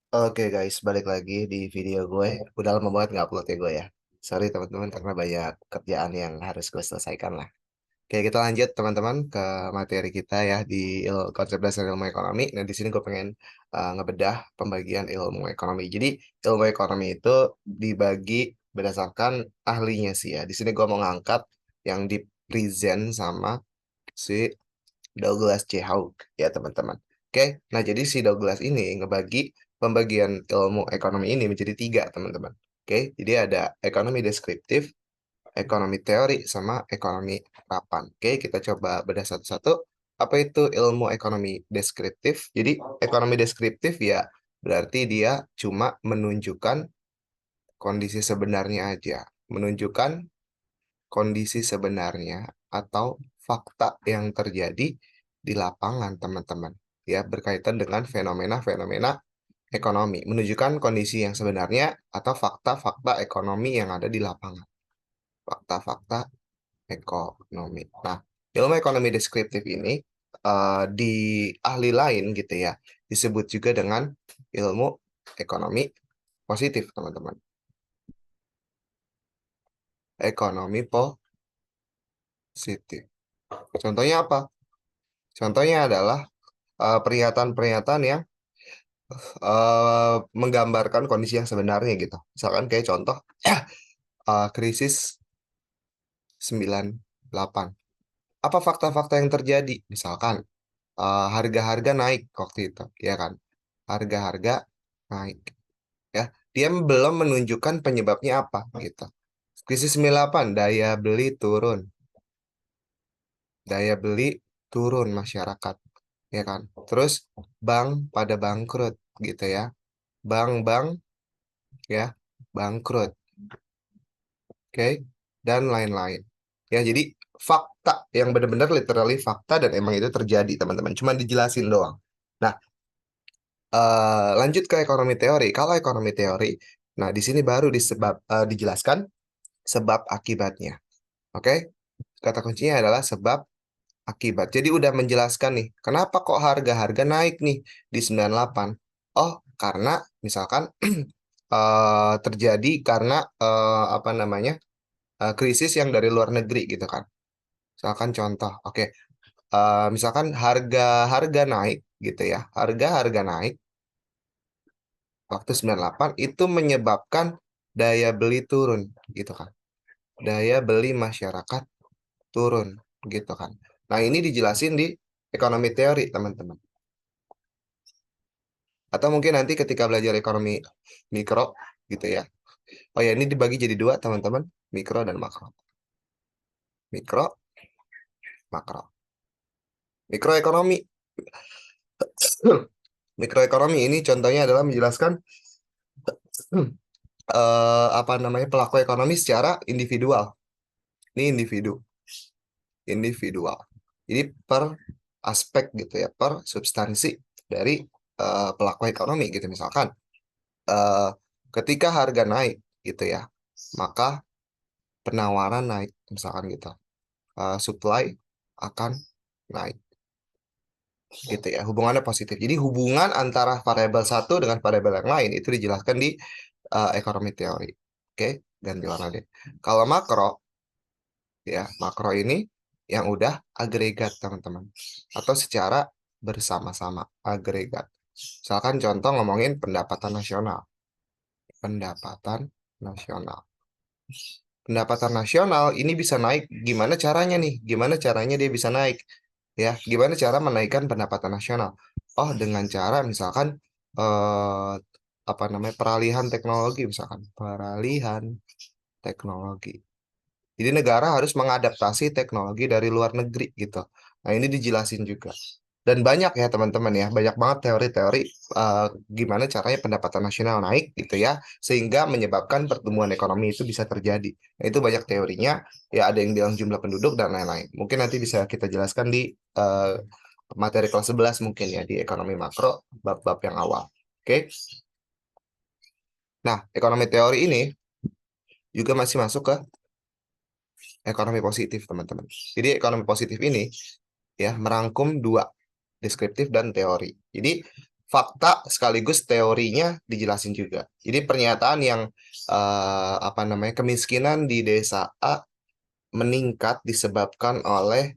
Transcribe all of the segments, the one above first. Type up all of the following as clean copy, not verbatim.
Oke guys, balik lagi di video gue. Udah lama banget nggak upload ya gue ya. Sorry teman-teman karena banyak kerjaan yang harus gue selesaikan lah. Oke, kita lanjut teman-teman ke materi kita ya di konsep dasar ilmu ekonomi. Nah, di sini gue pengen ngebedah pembagian ilmu ekonomi. Jadi, ilmu ekonomi itu dibagi berdasarkan ahlinya sih ya. Di sini gue mau ngangkat yang di present sama si Douglas C. Howe ya teman-teman. Oke, nah jadi si Douglas ini ngebagi pembagian ilmu ekonomi ini menjadi tiga teman-teman. Oke, jadi ada ekonomi deskriptif, ekonomi teori, sama ekonomi harapan. Oke, kita coba bedah satu-satu. Apa itu ilmu ekonomi deskriptif? Jadi ekonomi deskriptif ya berarti dia cuma menunjukkan kondisi sebenarnya aja. Menunjukkan kondisi sebenarnya atau fakta yang terjadi di lapangan, teman-teman. Ya, berkaitan dengan fenomena-fenomena ekonomi, menunjukkan kondisi yang sebenarnya atau fakta-fakta ekonomi yang ada di lapangan. Fakta-fakta ekonomi. Nah, ilmu ekonomi deskriptif ini di ahli lain gitu ya, disebut juga dengan ilmu ekonomi positif, teman-teman. Ekonomi positif. Contohnya apa? Contohnya adalah pernyataan-pernyataan yang menggambarkan kondisi yang sebenarnya gitu. Misalkan kayak contoh krisis 98. Apa fakta-fakta yang terjadi? Misalkan harga-harga naik waktu itu, ya kan? Harga-harga naik, ya. Dia belum menunjukkan penyebabnya apa gitu. Krisis 98, daya beli turun. Daya beli turun masyarakat, ya kan? Terus bank pada bangkrut gitu ya. Bank-bank ya bangkrut, oke, dan lain-lain. Ya, jadi fakta yang benar-benar literally fakta dan emang itu terjadi, teman-teman. Cuma dijelasin doang. Nah, lanjut ke ekonomi teori. Kalau ekonomi teori, nah di sini baru dijelaskan sebab akibatnya. Oke? Kata kuncinya adalah sebab akibat. Jadi udah menjelaskan nih, kenapa kok harga-harga naik nih di 98? Oh, karena misalkan terjadi karena apa namanya? Krisis yang dari luar negeri gitu kan. Misalkan contoh, oke, misalkan harga-harga naik gitu ya, harga-harga naik waktu 98 itu menyebabkan daya beli turun gitu kan, daya beli masyarakat turun gitu kan. Nah, ini dijelasin di ekonomi teori, teman-teman. Atau mungkin nanti ketika belajar ekonomi mikro gitu ya. Oh ya, ini dibagi jadi dua, teman-teman, mikro dan makro. Mikro, makro. Mikroekonomi. Mikroekonomi ini contohnya adalah menjelaskan apa namanya pelaku ekonomi secara individual. Ini individual. Jadi per aspek gitu ya, per substansi dari pelaku ekonomi gitu. Misalkan eh, ketika harga naik gitu ya, maka penawaran naik misalkan gitu. Supply akan naik gitu ya. Hubungannya positif. Jadi hubungan antara variabel satu dengan variabel yang lain itu dijelaskan di ekonomi teori. Oke, ganti warna deh. Kalau makro, ya, makro ini yang udah agregat, teman-teman. Atau secara bersama-sama, agregat. Misalkan contoh ngomongin pendapatan nasional. Pendapatan nasional. Pendapatan nasional ini bisa naik. Gimana caranya nih? Gimana caranya dia bisa naik? Ya, gimana cara menaikkan pendapatan nasional? Oh, dengan cara misalkan eh, apa namanya peralihan teknologi misalkan. Peralihan teknologi. Jadi negara harus mengadaptasi teknologi dari luar negeri gitu. Nah, ini dijelasin juga. Dan banyak ya teman-teman ya, banyak banget teori-teori gimana caranya pendapatan nasional naik gitu ya, sehingga menyebabkan pertumbuhan ekonomi itu bisa terjadi. Nah, itu banyak teorinya, ya ada yang bilang jumlah penduduk dan lain-lain. Mungkin nanti bisa kita jelaskan di eh, materi kelas 11 mungkin ya, di ekonomi makro, bab-bab yang awal. Oke. Nah, ekonomi teori ini juga masih masuk ke ekonomi positif, teman-teman. Jadi ekonomi positif ini ya merangkum dua, deskriptif dan teori. Jadi fakta sekaligus teorinya dijelasin juga. Jadi pernyataan yang kemiskinan di desa A meningkat disebabkan oleh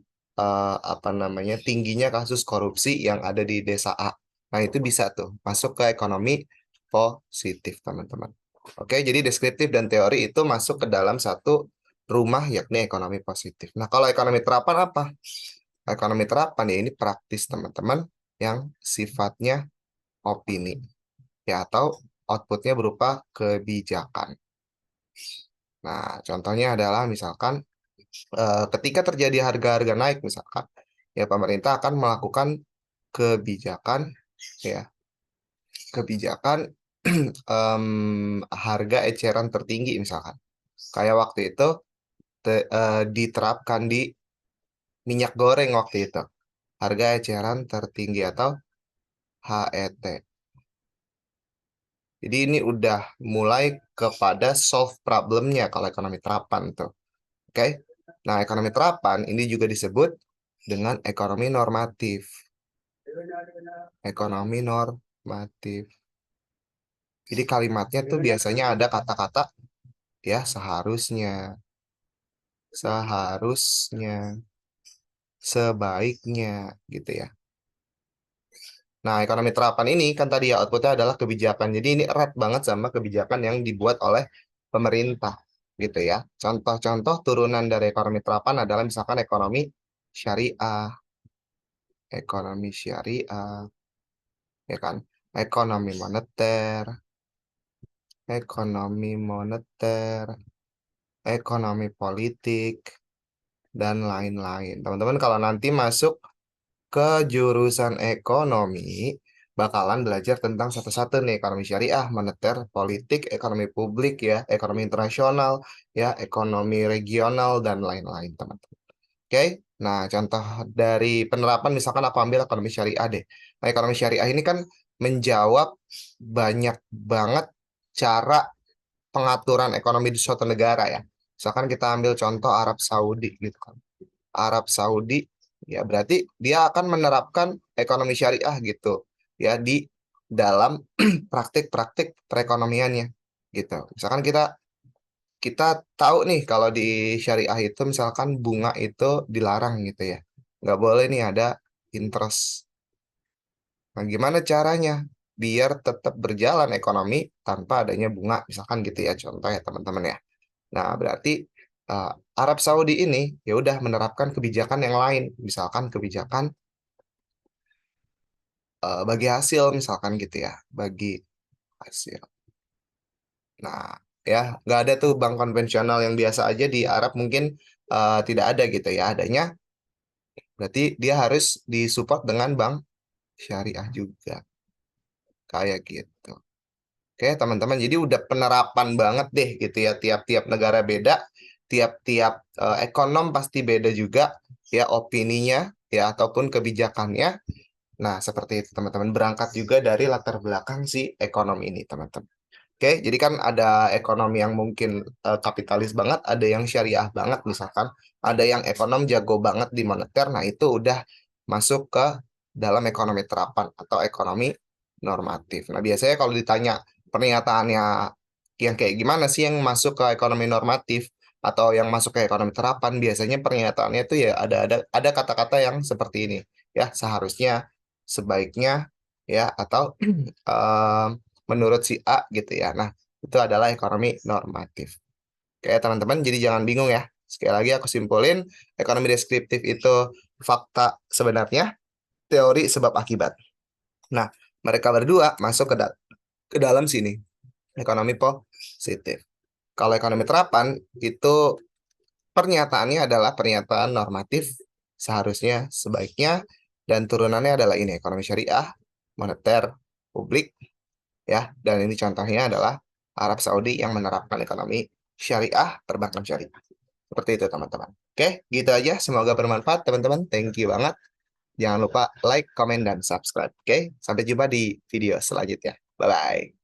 tingginya kasus korupsi yang ada di desa A. Nah, itu bisa tuh masuk ke ekonomi positif, teman-teman. Oke, jadi deskriptif dan teori itu masuk ke dalam satu rumah, yakni ekonomi positif. Nah, kalau ekonomi terapan apa? Ekonomi terapan ya ini praktis, teman-teman, yang sifatnya opini, ya, atau outputnya berupa kebijakan. Nah, contohnya adalah misalkan ketika terjadi harga-harga naik misalkan, ya pemerintah akan melakukan kebijakan, ya, kebijakan harga eceran tertinggi misalkan. Kayak waktu itu diterapkan di minyak goreng waktu itu. Harga eceran tertinggi atau HET. Jadi ini udah mulai kepada solve problemnya kalau ekonomi terapan tuh. Oke. Nah, ekonomi terapan ini juga disebut dengan ekonomi normatif. Ekonomi normatif. Jadi kalimatnya tuh biasanya ada kata-kata ya seharusnya, seharusnya, sebaiknya gitu ya. Nah, ekonomi terapan ini kan tadi ya outputnya adalah kebijakan. Jadi ini erat banget sama kebijakan yang dibuat oleh pemerintah gitu ya. Contoh-contoh turunan dari ekonomi terapan adalah misalkan ekonomi syariah, ya kan, ekonomi moneter, ekonomi politik, dan lain-lain. Teman-teman kalau nanti masuk ke jurusan ekonomi, bakalan belajar tentang satu-satu nih, ekonomi syariah, moneter, politik, ekonomi publik ya, ekonomi internasional, ya, ekonomi regional, dan lain-lain, teman-teman. Oke, nah contoh dari penerapan misalkan aku ambil ekonomi syariah deh. Nah, ekonomi syariah ini kan menjawab banyak banget cara pengaturan ekonomi di suatu negara ya. Misalkan kita ambil contoh Arab Saudi gitu kan. Arab Saudi ya berarti dia akan menerapkan ekonomi syariah gitu ya di dalam praktik-praktik perekonomiannya gitu. Misalkan kita kita tahu nih kalau di syariah itu misalkan bunga itu dilarang gitu ya. Nggak boleh nih ada interest. Nah, gimana caranya biar tetap berjalan ekonomi tanpa adanya bunga, misalkan gitu ya contoh ya teman-teman ya. Nah, berarti uh, Arab Saudi ini ya udah menerapkan kebijakan yang lain, misalkan kebijakan bagi hasil misalkan gitu ya, bagi hasil. Nah, ya nggak ada tuh bank konvensional yang biasa aja di Arab mungkin tidak ada gitu ya. Adanya berarti dia harus disupport dengan bank syariah juga kayak gitu. Oke, teman-teman. Jadi udah penerapan banget deh gitu ya. Tiap-tiap negara beda, tiap-tiap ekonom pasti beda juga ya opininya ya ataupun kebijakannya. Nah, seperti itu teman-teman. Berangkat juga dari latar belakang si ekonom ini, teman-teman. Oke, jadi kan ada ekonomi yang mungkin kapitalis banget, ada yang syariah banget misalkan, ada yang ekonom jago banget di moneter. Nah, itu udah masuk ke dalam ekonomi terapan atau ekonomi normatif. Nah, biasanya kalau ditanya pernyataannya yang kayak gimana sih yang masuk ke ekonomi normatif atau yang masuk ke ekonomi terapan, biasanya pernyataannya itu ya ada kata-kata yang seperti ini, ya, seharusnya, sebaiknya, ya, atau em, menurut si A gitu ya. Nah, itu adalah ekonomi normatif. Oke, teman-teman, jadi jangan bingung ya. Sekali lagi aku simpulin, ekonomi deskriptif itu fakta sebenarnya, teori sebab akibat. Nah, mereka berdua masuk ke dalam sini, ekonomi positif. Kalau ekonomi terapan, itu pernyataannya adalah pernyataan normatif, seharusnya, sebaiknya, dan turunannya adalah ini, ekonomi syariah, moneter, publik, ya, dan ini contohnya adalah Arab Saudi yang menerapkan ekonomi syariah, perbankan syariah. Seperti itu teman-teman. Oke, gitu aja. Semoga bermanfaat teman-teman. Thank you banget. Jangan lupa like, comment, dan subscribe. Oke, sampai jumpa di video selanjutnya. Bye-bye.